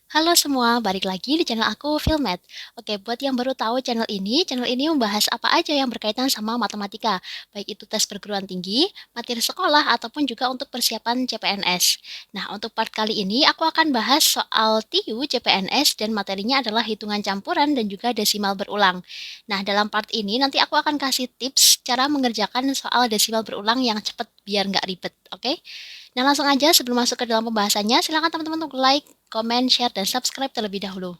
Halo semua, balik lagi di channel aku, Filmed. Oke, buat yang baru tahu channel ini membahas apa aja yang berkaitan sama matematika, baik itu tes perguruan tinggi, materi sekolah, ataupun juga untuk persiapan CPNS. Nah, untuk part kali ini aku akan bahas soal TIU, CPNS, dan materinya adalah hitungan campuran dan juga desimal berulang. Nah, dalam part ini nanti aku akan kasih tips cara mengerjakan soal desimal berulang yang cepat biar nggak ribet, oke? Nah, langsung aja sebelum masuk ke dalam pembahasannya, silakan teman-teman untuk like, komen, share, dan subscribe terlebih dahulu.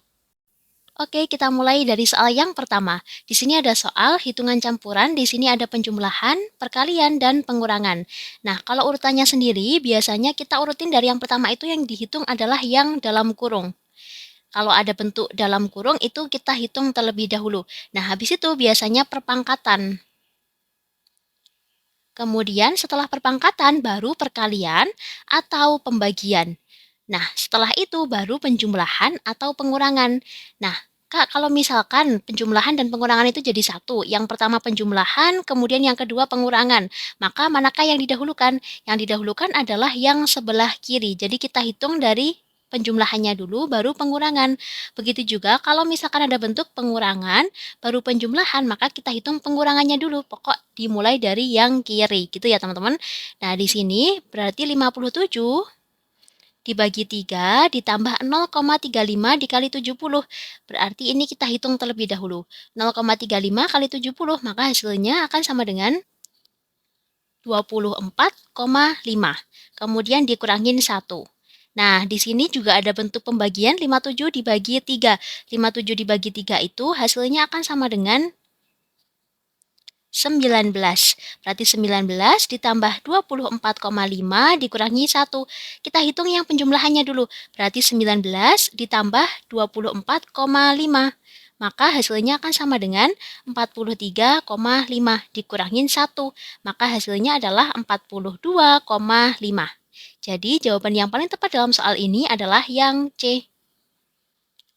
Oke, kita mulai dari soal yang pertama. Di sini ada soal hitungan campuran, di sini ada penjumlahan, perkalian, dan pengurangan. Nah, kalau urutannya sendiri, biasanya kita urutin dari yang pertama itu yang dihitung adalah yang dalam kurung. Kalau ada bentuk dalam kurung itu kita hitung terlebih dahulu. Nah, habis itu biasanya perpangkatan. Kemudian setelah perpangkatan baru perkalian atau pembagian. Nah, setelah itu baru penjumlahan atau pengurangan. Nah, Kak, kalau misalkan penjumlahan dan pengurangan itu jadi satu, yang pertama penjumlahan, kemudian yang kedua pengurangan, maka manakah yang didahulukan? Yang didahulukan adalah yang sebelah kiri. Jadi kita hitung dari penjumlahannya dulu, baru pengurangan. Begitu juga kalau misalkan ada bentuk pengurangan, baru penjumlahan, maka kita hitung pengurangannya dulu. Pokok dimulai dari yang kiri, gitu ya teman-teman. Nah, di sini berarti 57 dibagi 3 ditambah 0,35 dikali 70. Berarti ini kita hitung terlebih dahulu. 0,35 kali 70, maka hasilnya akan sama dengan 24,5. Kemudian dikurangin 1. Nah, di sini juga ada bentuk pembagian 57 dibagi 3. 57 dibagi 3 itu hasilnya akan sama dengan 19. Berarti 19 ditambah 24,5 dikurangi 1. Kita hitung yang penjumlahannya dulu. Berarti 19 ditambah 24,5. Maka hasilnya akan sama dengan 43,5 dikurangin 1. Maka hasilnya adalah 42,5. Jadi jawaban yang paling tepat dalam soal ini adalah yang C.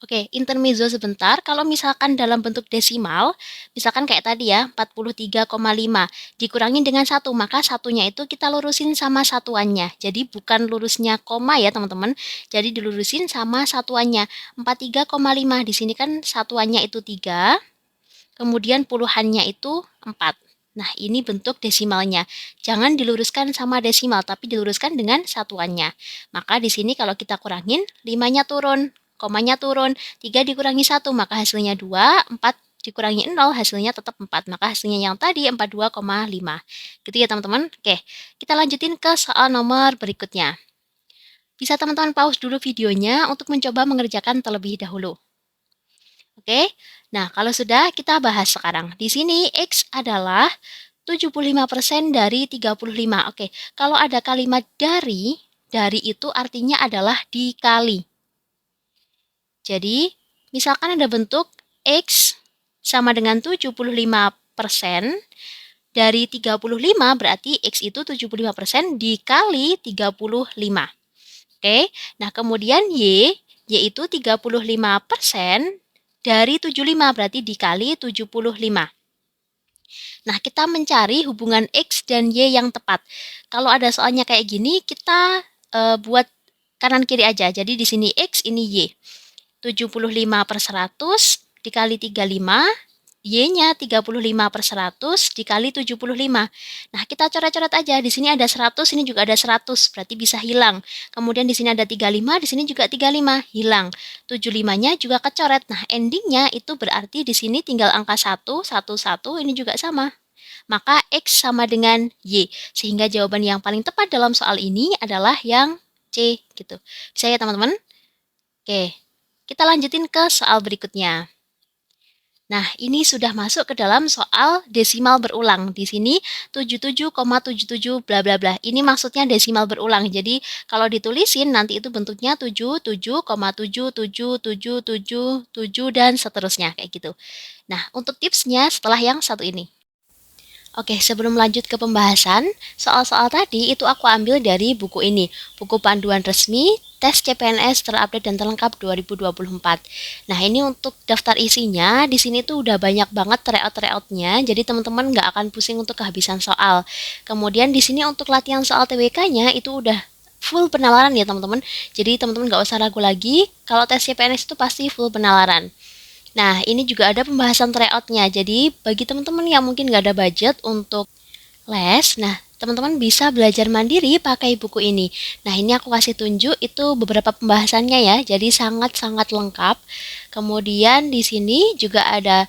Oke, intermezzo sebentar. Kalau misalkan dalam bentuk desimal, misalkan kayak tadi ya, 43,5 dikurangin dengan 1, maka satunya itu kita lurusin sama satuannya. Jadi bukan lurusnya koma ya, teman-teman. Jadi dilurusin sama satuannya. 43,5 di sini kan satuannya itu 3, kemudian puluhannya itu 4. Nah, ini bentuk desimalnya. Jangan diluruskan sama desimal, tapi diluruskan dengan satuannya. Maka di sini kalau kita kurangin, 5-nya turun, komanya turun, 3 dikurangi 1, maka hasilnya 2, 4 dikurangi 0, hasilnya tetap 4. Maka hasilnya yang tadi 42,5. Gitu ya teman-teman. Oke, kita lanjutin ke soal nomor berikutnya. Bisa teman-teman pause dulu videonya untuk mencoba mengerjakan terlebih dahulu. Oke, nah kalau sudah kita bahas sekarang. Di sini X adalah 75% dari 35. Oke, kalau ada kalimat dari itu artinya adalah dikali. Jadi, misalkan ada bentuk X sama dengan 75%, dari 35 berarti X itu 75% dikali 35. Oke, nah kemudian Y itu 35% dari 75 berarti dikali 75. Nah, kita mencari hubungan X dan Y yang tepat. Kalau ada soalnya kayak gini, kita buat kanan kiri aja. Jadi di sini X, ini Y. 75/100 dikali 35, Y-nya 35/100 dikali 75. Nah, kita coret-coret aja. Di sini ada 100, ini juga ada 100, berarti bisa hilang. Kemudian di sini ada 35, di sini juga 35, hilang. 75-nya juga kecoret. Nah, endingnya itu berarti di sini tinggal angka 1, 1, 1, ini juga sama. Maka X sama dengan Y. Sehingga jawaban yang paling tepat dalam soal ini adalah yang C, gitu. Bisa ya, teman-teman? Oke, kita lanjutin ke soal berikutnya. Nah, ini sudah masuk ke dalam soal desimal berulang. Di sini 77,77 bla bla bla. Ini maksudnya desimal berulang. Jadi, kalau ditulisin nanti itu bentuknya 77,777777 dan seterusnya kayak gitu. Nah, untuk tipsnya setelah yang satu ini. Oke, sebelum lanjut ke pembahasan, soal-soal tadi itu aku ambil dari buku ini, buku panduan resmi tes CPNS terupdate dan terlengkap 2024. Nah, ini untuk daftar isinya, di sini tuh udah banyak banget tryout-tryoutnya, jadi teman-teman nggak akan pusing untuk kehabisan soal. Kemudian di sini untuk latihan soal TWK-nya itu udah full penalaran ya teman-teman. Jadi teman-teman nggak usah ragu lagi, kalau tes CPNS itu pasti full penalaran. Nah, ini juga ada pembahasan tryout-nya. Jadi, bagi teman-teman yang mungkin nggak ada budget untuk les, nah teman-teman bisa belajar mandiri pakai buku ini. Nah, ini aku kasih tunjuk itu beberapa pembahasannya ya. Jadi sangat-sangat lengkap. Kemudian di sini juga ada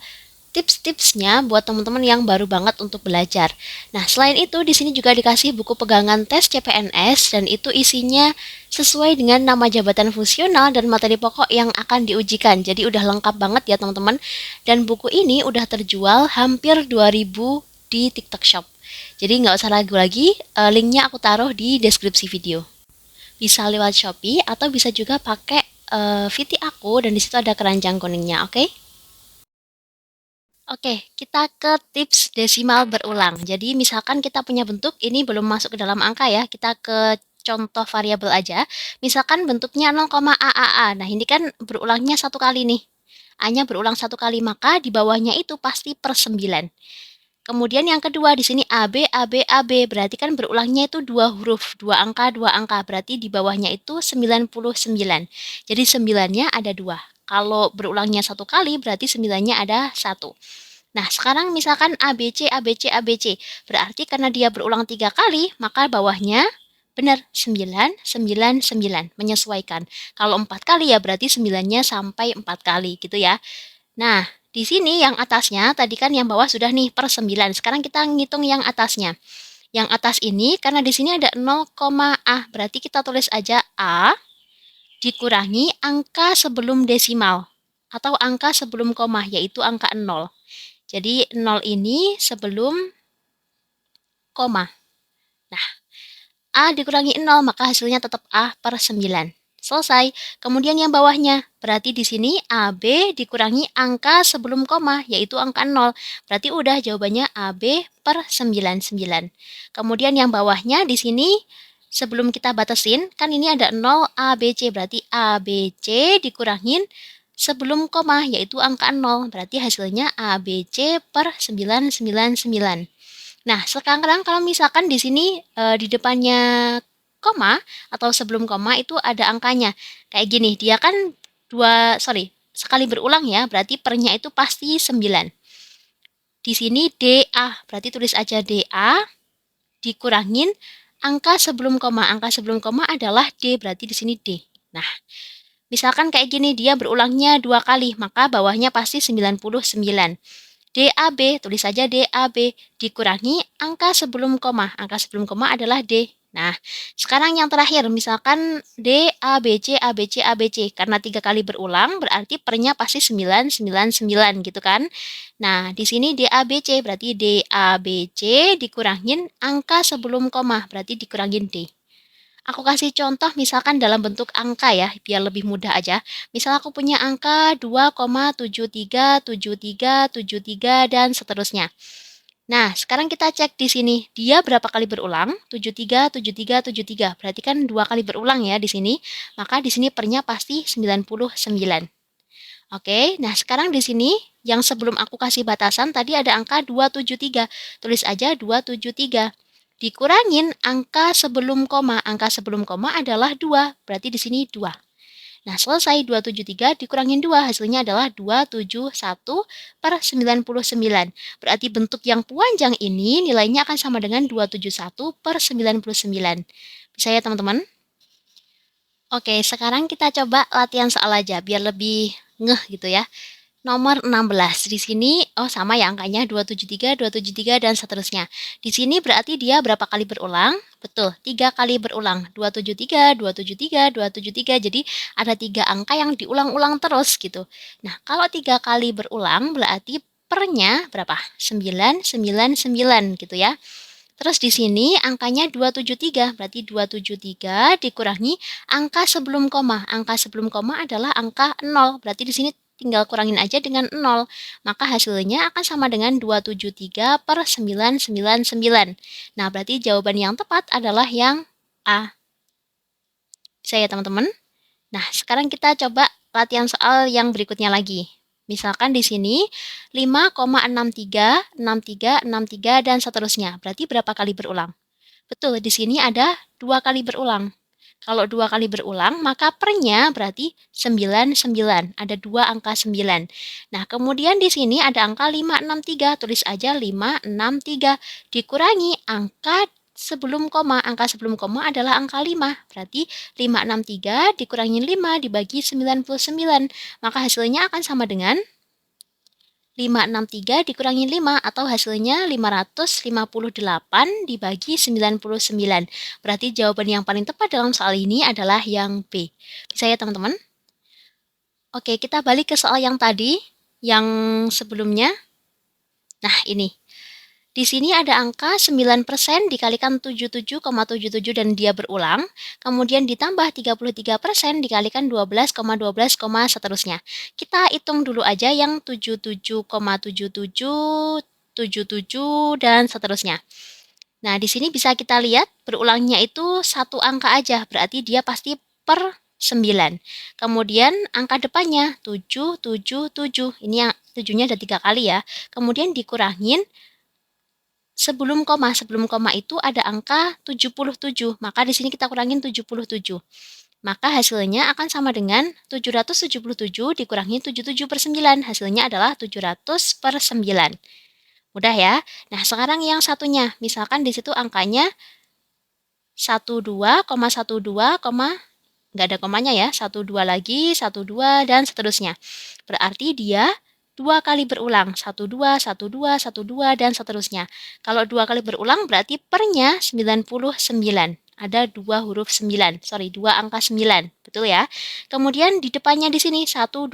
tips-tipsnya buat teman-teman yang baru banget untuk belajar. Nah, selain itu di sini juga dikasih buku pegangan tes CPNS dan itu isinya sesuai dengan nama jabatan fungsional dan materi pokok yang akan diujikan. Jadi udah lengkap banget ya teman-teman. Dan buku ini udah terjual hampir 2000 di TikTok Shop. Jadi nggak usah ragu lagi, linknya aku taruh di deskripsi video. Bisa lewat Shopee atau bisa juga pakai VT aku dan disitu ada keranjang kuningnya, oke? Oke, kita ke tips desimal berulang. Jadi misalkan kita punya bentuk, ini belum masuk ke dalam angka ya, kita ke contoh variabel aja. Misalkan bentuknya 0,AAA. Nah, ini kan berulangnya satu kali nih. A-nya berulang satu kali, maka di bawahnya itu pasti per 9. Kemudian yang kedua di sini AB, AB, AB, berarti kan berulangnya itu dua huruf, dua angka, berarti di bawahnya itu 99. Jadi 9-nya ada dua. Kalau berulangnya satu kali, berarti 9-nya ada satu. Nah, sekarang misalkan ABC, ABC, ABC, berarti karena dia berulang 3 kali, maka bawahnya benar 9, 9, 9, menyesuaikan. Kalau 4 kali ya berarti 9-nya sampai 4 kali gitu ya. Nah, di sini yang atasnya, tadi kan yang bawah sudah nih per 9. Sekarang kita ngitung yang atasnya. Yang atas ini, karena di sini ada 0, A, berarti kita tulis aja A dikurangi angka sebelum desimal. Atau angka sebelum koma, yaitu angka 0. Jadi 0 ini sebelum koma. Nah, A dikurangi 0, maka hasilnya tetap A per 9. Selesai. Kemudian yang bawahnya, berarti di sini AB dikurangi angka sebelum koma, yaitu angka 0. Berarti udah jawabannya AB per 99. Kemudian yang bawahnya di sini, sebelum kita batasin, kan ini ada 0 ABC, berarti ABC dikurangin sebelum koma, yaitu angka 0. Berarti hasilnya ABC per 999. Nah, sekarang kalau misalkan di sini di depannya koma atau sebelum koma itu ada angkanya. Kayak gini, dia kan sekali berulang ya, berarti pernya itu pasti 9. Di sini DA, berarti tulis aja DA dikurangin angka sebelum koma. Angka sebelum koma adalah D, berarti di sini D. Nah, misalkan kayak gini, dia berulangnya 2 kali, maka bawahnya pasti 99. DAB, tulis saja DAB, dikurangi angka sebelum koma. Angka sebelum koma adalah D. Nah, sekarang yang terakhir, misalkan D, ABC, ABC, ABC. Karena 3 kali berulang, berarti pernya pasti 999 gitu kan. Nah, di sini DABC, berarti DABC dikurangin angka sebelum koma, berarti dikurangin D. Aku kasih contoh misalkan dalam bentuk angka ya, biar lebih mudah aja. Misal aku punya angka 2,737373 dan seterusnya. Nah, sekarang kita cek di sini. Dia berapa kali berulang? 737373. Berarti kan 2 kali berulang ya di sini. Maka di sini pernya pasti 99. Oke, nah sekarang di sini yang sebelum aku kasih batasan tadi ada angka 273. Tulis aja 273. Dikurangin angka sebelum koma. Angka sebelum koma adalah 2. Berarti di sini 2. Nah, selesai 273 dikurangin 2. Hasilnya adalah 271 per 99. Berarti bentuk yang panjang ini nilainya akan sama dengan 271 per 99. Bisa ya teman-teman? Oke, sekarang kita coba latihan soal aja biar lebih ngeh gitu ya. Nomor 16. Di sini sama ya angkanya 273, 273 dan seterusnya. Di sini berarti dia berapa kali berulang? Betul, 3 kali berulang. 273, 273, 273. Jadi ada 3 angka yang diulang-ulang terus gitu. Nah, kalau 3 kali berulang berarti pernya berapa? 999 gitu ya. Terus di sini angkanya 273, berarti 273 dikurangi angka sebelum koma. Angka sebelum koma adalah angka 0, berarti di sini tinggal kurangin aja dengan 0. Maka hasilnya akan sama dengan 273 per 999. Nah, berarti jawaban yang tepat adalah yang A. Bisa ya teman-teman? Nah, sekarang kita coba latihan soal yang berikutnya lagi. Misalkan di sini 5,63, 63, 63, dan seterusnya. Berarti berapa kali berulang? Betul, di sini ada 2 kali berulang. Kalau 2 kali berulang, maka pernya berarti 99. Ada 2 angka 9. Nah, kemudian di sini ada angka 563. Tulis aja 563. Dikurangi angka sebelum koma. Angka sebelum koma adalah angka 5. Berarti 563 dikurangi 5 dibagi 99. Maka hasilnya akan sama dengan 563 dikurangi 5 atau hasilnya 558 dibagi 99. Berarti jawaban yang paling tepat dalam soal ini adalah yang B. Bisa ya teman-teman? Oke, kita balik ke soal yang tadi, yang sebelumnya. Nah, ini. Di sini ada angka 9% dikalikan 77,77 dan dia berulang, kemudian ditambah 33% dikalikan 12,12, seterusnya. Kita hitung dulu aja yang 77,77, 77, dan seterusnya. Nah, di sini bisa kita lihat berulangnya itu satu angka aja, berarti dia pasti per 9. Kemudian angka depannya 777. Ini yang 7-nya ada 3 kali ya. Kemudian dikurangin sebelum koma itu ada angka 77. Maka di sini kita kurangin 77. Maka hasilnya akan sama dengan 777 dikurangi 77/9. Hasilnya adalah 700/9. Mudah ya? Nah, sekarang yang satunya. Misalkan di situ angkanya 12,12, nggak ada komanya ya. 12 lagi, 12, dan seterusnya. Berarti dia 2 kali berulang, 12, 12, 12, dan seterusnya. Kalau 2 kali berulang berarti pernya 99. Ada 2 huruf 9, 2 angka 9, betul ya? Kemudian di depannya di sini 12,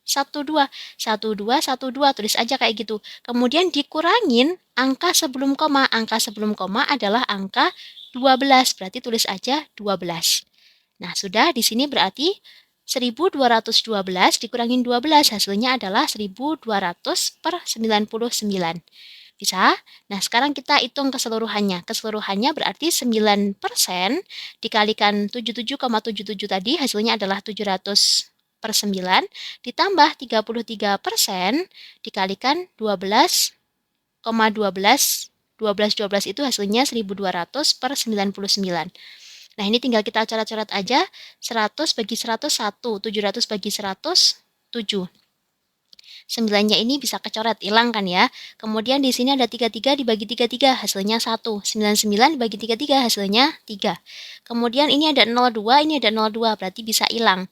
12, 12, 12, tulis aja kayak gitu. Kemudian dikurangin angka sebelum koma. Angka sebelum koma adalah angka 12, berarti tulis aja 12. Nah, sudah di sini berarti 1212 dikurangin 12, hasilnya adalah 1200/99. Bisa? Nah, sekarang kita hitung keseluruhannya. Keseluruhannya berarti 9% dikalikan 77,77 tadi, hasilnya adalah 700/9, ditambah 33% dikalikan 12,12, 12 itu hasilnya 1200/99. Nah, ini tinggal kita coret-coret aja. 100 bagi 100, 1. 700 bagi 100, 7. 9-nya ini bisa kecoret, hilang kan ya. Kemudian di sini ada 33 dibagi 33, hasilnya 1. 99 dibagi 33, hasilnya 3. Kemudian ini ada 02, ini ada 02, berarti bisa hilang.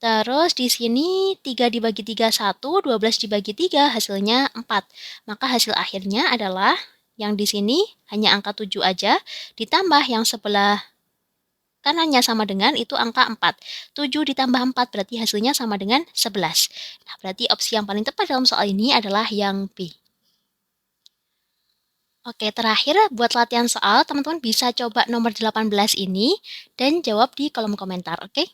Terus di sini 3 dibagi 3, 1. 12 dibagi 3, hasilnya 4. Maka hasil akhirnya adalah yang di sini hanya angka 7 aja, ditambah yang sebelah kanannya sama dengan itu angka 4. 7 ditambah 4 berarti hasilnya sama dengan 11. Nah, berarti opsi yang paling tepat dalam soal ini adalah yang B. Oke, terakhir buat latihan soal, teman-teman bisa coba nomor 18 ini dan jawab di kolom komentar, oke?